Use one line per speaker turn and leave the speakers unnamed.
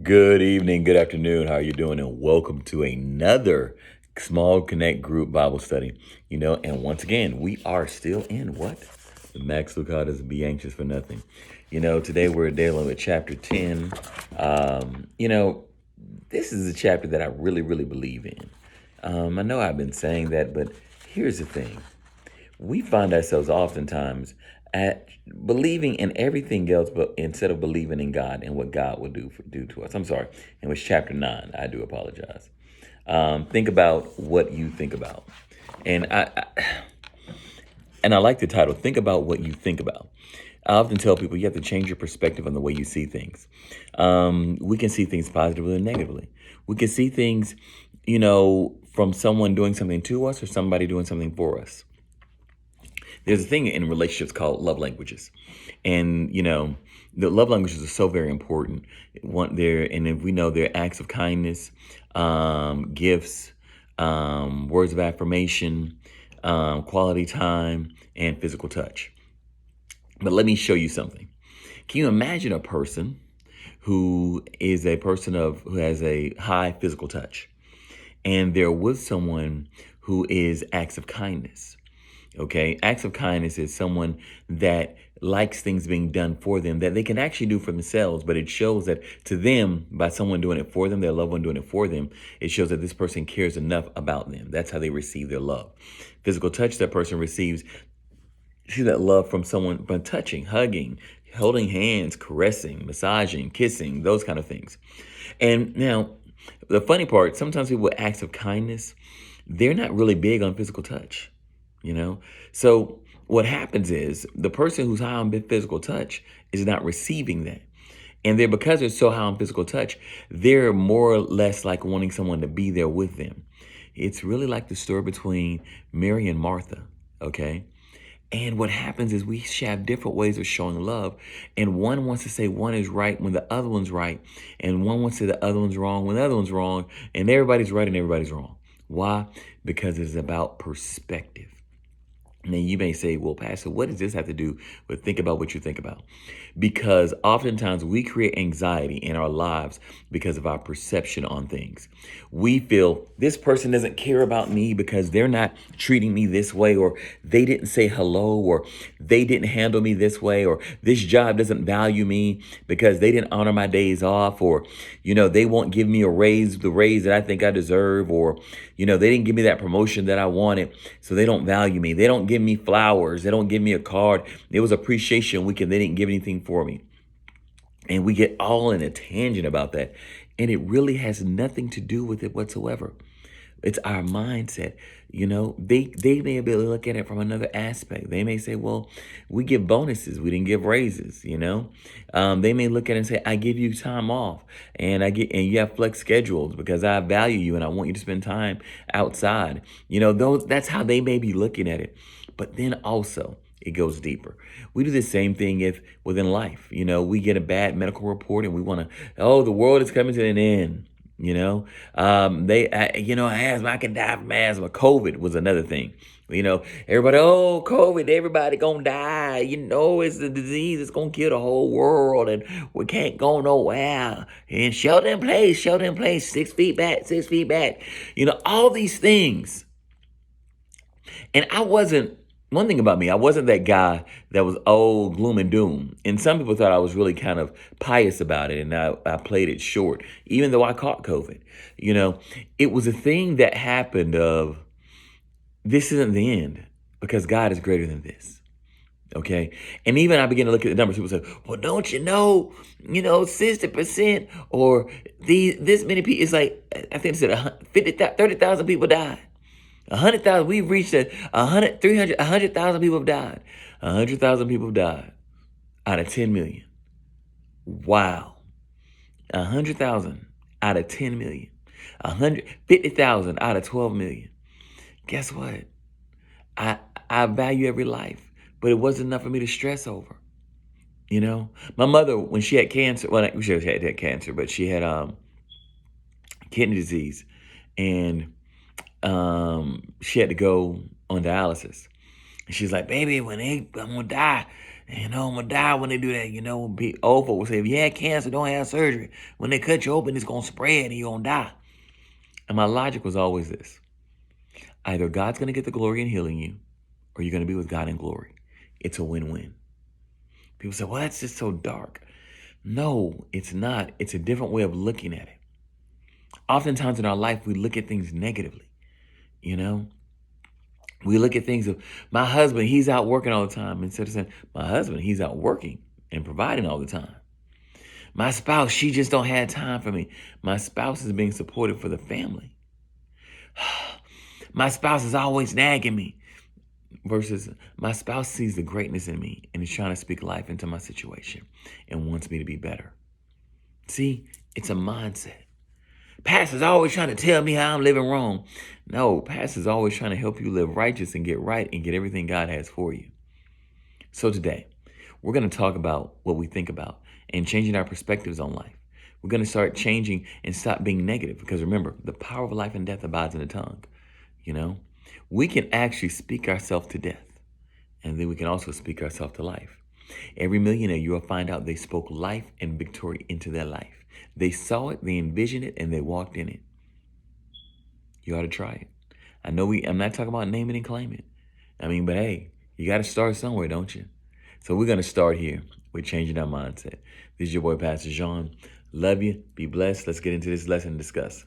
Good evening, good afternoon. How are you doing? And welcome to another small connect group Bible study. And once again, we are still in what? The Max Lucado's Be Anxious for Nothing. Today we're dealing with chapter 10. Um, you know, this is a chapter that I really, really believe in. I know I've been saying that, but here's the thing. We find ourselves oftentimes at believing in everything else, but instead of believing in God and what God will do to us. I'm sorry, it was chapter 9. I do apologize. Think about what you think about, and I like the title. Think about what you think about. I often tell people you have to change your perspective on the way you see things. We can see things positively and negatively. We can see things, from someone doing something to us or somebody doing something for us. There's a thing in relationships called love languages, and the love languages are so very important. One there, and if we know they're acts of kindness, gifts, words of affirmation, quality time, and physical touch. But let me show you something. Can you imagine a person who is a person who has a high physical touch, and they're with someone who is acts of kindness? Okay. Acts of kindness is someone that likes things being done for them that they can actually do for themselves, but it shows that to them, by someone doing it for them, their loved one doing it for them, it shows that this person cares enough about them. That's how they receive their love. Physical touch, that person receives see that love from someone by touching, hugging, holding hands, caressing, massaging, kissing, those kind of things. And now, the funny part, sometimes people with acts of kindness, they're not really big on physical touch, you know? So what happens is the person who's high on physical touch is not receiving that. And they're because they're so high on physical touch, they're more or less like wanting someone to be there with them. It's really like the story between Mary and Martha, okay? And what happens is we have different ways of showing love. And one wants to say one is right when the other one's right. And one wants to say the other one's wrong when the other one's wrong. And everybody's right and everybody's wrong. Why? Because it's about perspective. Now you may say, well, Pastor, what does this have to do with think about what you think about? Because oftentimes we create anxiety in our lives because of our perception on things. We feel this person doesn't care about me because they're not treating me this way, or they didn't say hello, or they didn't handle me this way, or this job doesn't value me because they didn't honor my days off, or, they won't give me the raise that I think I deserve, or, they didn't give me that promotion that I wanted, so they don't value me. They don't give me flowers. They don't give me a card. It was appreciation weekend. They didn't give anything for me. And we get all in a tangent about that. And it really has nothing to do with it whatsoever. It's our mindset. They may be able to look at it from another aspect. They may say, well, we give bonuses. We didn't give raises. They may look at it and say, I give you time off and you have flex schedules because I value you and I want you to spend time outside. That's how they may be looking at it. But then also, it goes deeper. We do the same thing if within life. We get a bad medical report and we want to, oh, the world is coming to an end. Asthma, I can die from asthma. COVID was another thing. Everybody, oh, COVID, everybody gonna die. It's a disease. It's gonna kill the whole world, and we can't go nowhere. And shelter in place, 6 feet back, 6 feet back. All these things. And one thing about me, I wasn't that guy that was, oh, gloom and doom. And some people thought I was really kind of pious about it, and I played it short, even though I caught COVID. It was a thing that happened of, this isn't the end, because God is greater than this. Okay. And even I began to look at the numbers. People say, well, don't 60% or this many people. It's like, I think it said 30,000 people died. 100,000, we've reached 100,000 people have died. 100,000 people have died out of 10 million. Wow. 100,000 out of 10 million. 150,000 out of 12 million. Guess what? I value every life, but it wasn't enough for me to stress over. My mother, when she had cancer, well, she had cancer, but she had kidney disease, and she had to go on dialysis. And she's like, baby, I'm gonna die, You know, I'm gonna die when they do that. Old folks will say, if you had cancer, don't have surgery. When they cut you open, it's gonna spread and you're gonna die. And my logic was always this. Either God's gonna get the glory in healing you, or you're gonna be with God in glory. It's a win-win. People say, well, that's just so dark. No, it's not. It's a different way of looking at it. Oftentimes in our life, we look at things negatively, you know? We look at things of, my husband, he's out working all the time. Instead of saying, my husband, he's out working and providing all the time. My spouse, she just don't have time for me. My spouse is being supportive for the family. My spouse is always nagging me. Versus my spouse sees the greatness in me and is trying to speak life into my situation and wants me to be better. See, it's a mindset. Pastor's always trying to tell me how I'm living wrong. No, pastor's always trying to help you live righteous and get right and get everything God has for you. So today, we're going to talk about what we think about and changing our perspectives on life. We're going to start changing and stop being negative because remember, the power of life and death abides in the tongue. You know, we can actually speak ourselves to death and then we can also speak ourselves to life. Every millionaire, you will find out they spoke life and victory into their life. They saw it, they envisioned it, and they walked in it. You ought to try it. I'm not talking about name it and claim it. But hey, you got to start somewhere, don't you? So we're going to start here with changing our mindset. This is your boy, Pastor Jean. Love you. Be blessed. Let's get into this lesson and discuss.